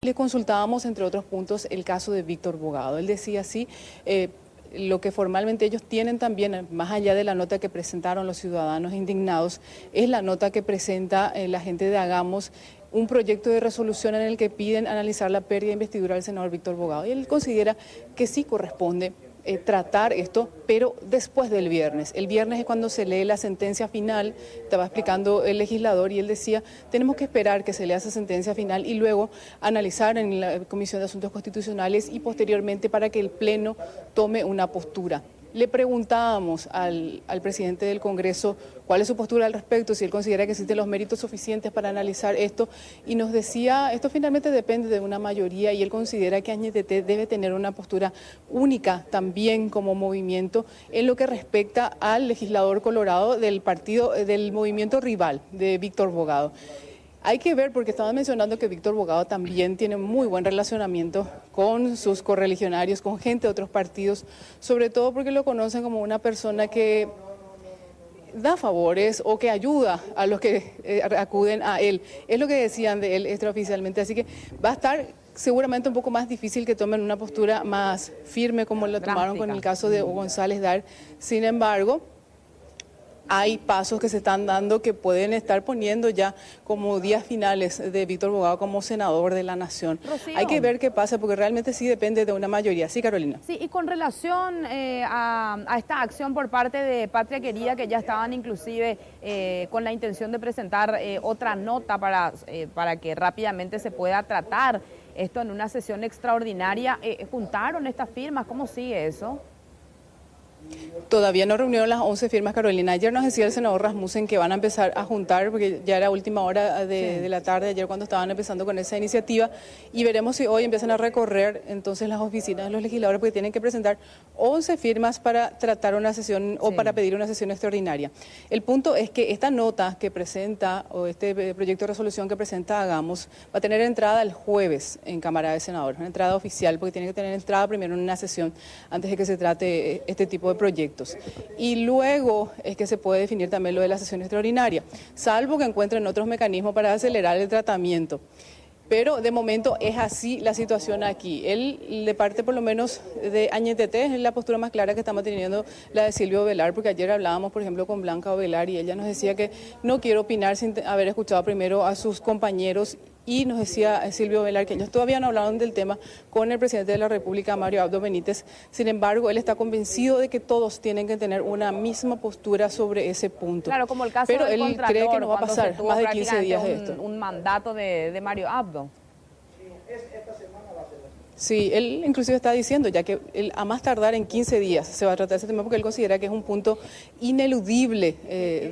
le consultábamos, entre otros puntos, el caso de Víctor Bogado. Él decía así, lo que formalmente ellos tienen también, más allá de la nota que presentaron los ciudadanos indignados, es la nota que presenta la gente de Hagamos, un proyecto de resolución en el que piden analizar la pérdida de investidura del senador Víctor Bogado. Y él considera que sí corresponde tratar esto, pero después del viernes. El viernes es cuando se lee la sentencia final, estaba explicando el legislador y él decía, tenemos que esperar que se lea esa sentencia final y luego analizar en la Comisión de Asuntos Constitucionales y posteriormente para que el Pleno tome una postura. Le preguntábamos al presidente del Congreso cuál es su postura al respecto, si él considera que existen los méritos suficientes para analizar esto, y nos decía, esto finalmente depende de una mayoría, y él considera que Añetete debe tener una postura única también como movimiento en lo que respecta al legislador colorado del partido, del movimiento rival de Víctor Bogado. Hay que ver, porque estaban mencionando que Víctor Bogado también tiene muy buen relacionamiento con sus correligionarios, con gente de otros partidos, sobre todo porque lo conocen como una persona que da favores o que ayuda a los que acuden a él. Es lo que decían de él extraoficialmente, así que va a estar seguramente un poco más difícil que tomen una postura más firme como lo tomaron con el caso de González Dar. Sin embargo, hay pasos que se están dando que pueden estar poniendo ya como días finales de Víctor Bogado como senador de la Nación. Rocío. Hay que ver qué pasa, porque realmente sí depende de una mayoría. Sí, Carolina. Sí, y con relación a esta acción por parte de Patria Querida, que ya estaban inclusive con la intención de presentar otra nota para que rápidamente se pueda tratar esto en una sesión extraordinaria, ¿juntaron estas firmas? ¿Cómo sigue eso? Todavía no reunieron las 11 firmas, Carolina. Ayer nos decía el senador Rasmussen que van a empezar a juntar, porque ya era última hora de la tarde, ayer cuando estaban empezando con esa iniciativa, y veremos si hoy empiezan a recorrer entonces las oficinas de los legisladores, porque tienen que presentar 11 firmas para tratar una sesión o para pedir una sesión extraordinaria. El punto es que esta nota que presenta, o este proyecto de resolución que presenta Hagamos, va a tener entrada el jueves en Cámara de Senadores, una entrada oficial, porque tiene que tener entrada primero en una sesión antes de que se trate este tipo de proyectos. Y luego es que se puede definir también lo de la sesión extraordinaria, salvo que encuentren otros mecanismos para acelerar el tratamiento. Pero de momento es así la situación aquí. Él, de parte por lo menos de Añetete, es la postura más clara que estamos teniendo la de Silvio Velar, porque ayer hablábamos, por ejemplo, con Blanca Ovelar y ella nos decía que no quiere opinar sin haber escuchado primero a sus compañeros. Y nos decía Silvio Velar que ellos todavía no hablaron del tema con el presidente de la República, Mario Abdo Benítez. Sin embargo, él está convencido de que todos tienen que tener una misma postura sobre ese punto. Claro, como el caso pero del él cree que no va a pasar más de 15 días de esto. Un mandato de Mario Abdo. Sí, él inclusive está diciendo ya que él, a más tardar en 15 días se va a tratar ese tema, porque él considera que es un punto ineludible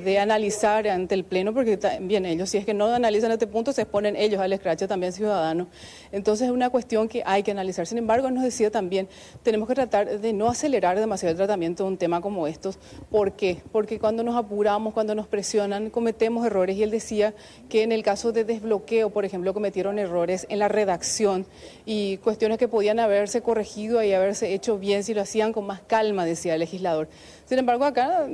de analizar ante el Pleno, porque también ellos, si es que no analizan este punto, se exponen ellos al escrache también ciudadano. Entonces es una cuestión que hay que analizar. Sin embargo, nos decía también, tenemos que tratar de no acelerar demasiado el tratamiento de un tema como estos. ¿Por qué? Porque cuando nos apuramos, cuando nos presionan, cometemos errores, y él decía que en el caso de desbloqueo, por ejemplo, cometieron errores en la redacción y cuestiones que podían haberse corregido y haberse hecho bien si lo hacían con más calma, decía el legislador. Sin embargo, acá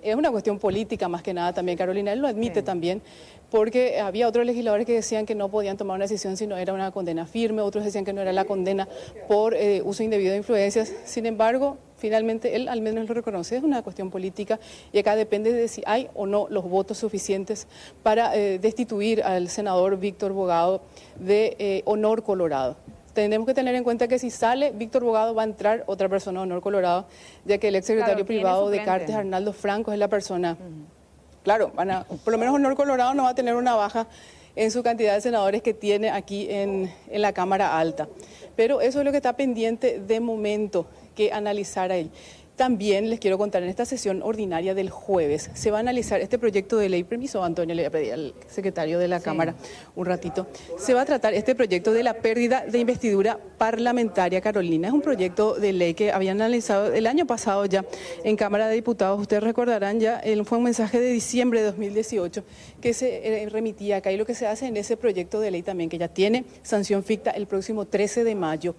es una cuestión política más que nada también, Carolina, él lo admite también, porque había otros legisladores que decían que no podían tomar una decisión si no era una condena firme, otros decían que no era la condena por uso indebido de influencias. Sin embargo, finalmente él al menos lo reconoce, es una cuestión política, y acá depende de si hay o no los votos suficientes para destituir al senador Víctor Bogado de Honor Colorado. Tenemos que tener en cuenta que si sale Víctor Bogado va a entrar otra persona de Honor Colorado, ya que el exsecretario privado de Cartes, Arnaldo Franco, es la persona. Claro, por lo menos Honor Colorado no va a tener una baja en su cantidad de senadores que tiene aquí en la Cámara Alta. Pero eso es lo que está pendiente de momento que analizar ahí. También les quiero contar, en esta sesión ordinaria del jueves se va a analizar este proyecto de ley. Permiso, Antonio, le voy a pedir al secretario de la Cámara un ratito. Se va a tratar este proyecto de la pérdida de investidura parlamentaria, Carolina. Es un proyecto de ley que habían analizado el año pasado ya en Cámara de Diputados. Ustedes recordarán ya, fue un mensaje de diciembre de 2018 que se remitía acá, y lo que se hace en ese proyecto de ley también, que ya tiene sanción ficta el próximo 13 de mayo.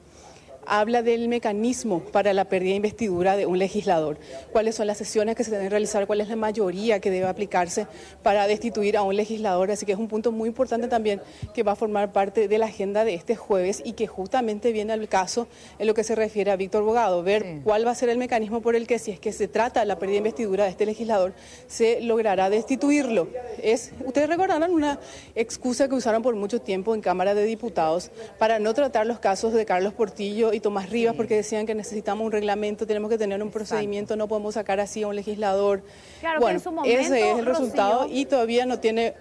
habla del mecanismo para la pérdida de investidura de un legislador. Cuáles son las sesiones que se deben realizar, cuál es la mayoría que debe aplicarse para destituir a un legislador. Así que es un punto muy importante también que va a formar parte de la agenda de este jueves y que justamente viene al caso en lo que se refiere a Víctor Bogado, ver cuál va a ser el mecanismo por el que, si es que se trata de la pérdida de investidura de este legislador, se logrará destituirlo. Ustedes recordarán una excusa que usaron por mucho tiempo en Cámara de Diputados para no tratar los casos de Carlos Portillo y Tomás Rivas, porque decían que necesitamos un reglamento, tenemos que tener un procedimiento, no podemos sacar así a un legislador. Claro, bueno, en su momento, ese es el resultado, Rocío, y todavía no tiene...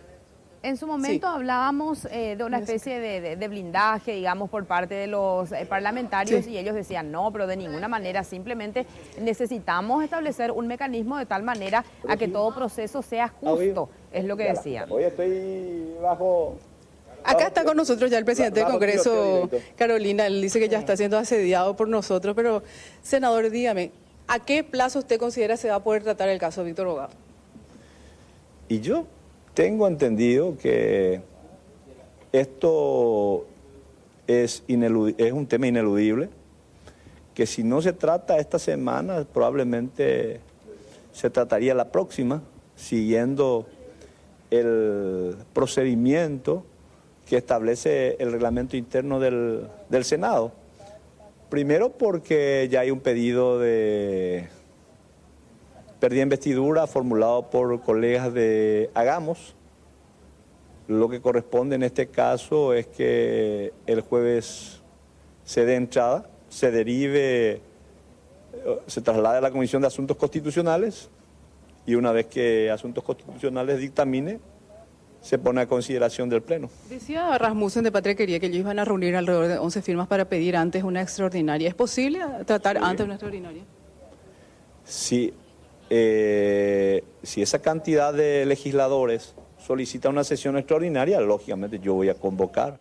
En su momento hablábamos de una especie de blindaje, digamos, por parte de los parlamentarios, y ellos decían no, pero de ninguna manera, simplemente necesitamos establecer un mecanismo de tal manera a que todo proceso sea justo, es lo que decían. Hoy estoy bajo... Acá está con nosotros ya el presidente del Congreso, Carolina, él dice que ya está siendo asediado por nosotros, pero senador, dígame, ¿a qué plazo usted considera se va a poder tratar el caso de Víctor Bogado? Y yo tengo entendido que esto es un tema ineludible, que si no se trata esta semana, probablemente se trataría la próxima, siguiendo el procedimiento que establece el reglamento interno del Senado. Primero porque ya hay un pedido de pérdida de investidura formulado por colegas de Hagamos. Lo que corresponde en este caso es que el jueves se dé entrada, se derive, se traslade a la Comisión de Asuntos Constitucionales, y una vez que Asuntos Constitucionales dictamine, se pone a consideración del Pleno. Decía Rasmussen de Patria Quería que ellos iban a reunir alrededor de 11 firmas para pedir antes una extraordinaria. ¿Es posible tratar antes una extraordinaria? Sí, si esa cantidad de legisladores solicita una sesión extraordinaria, lógicamente yo voy a convocar.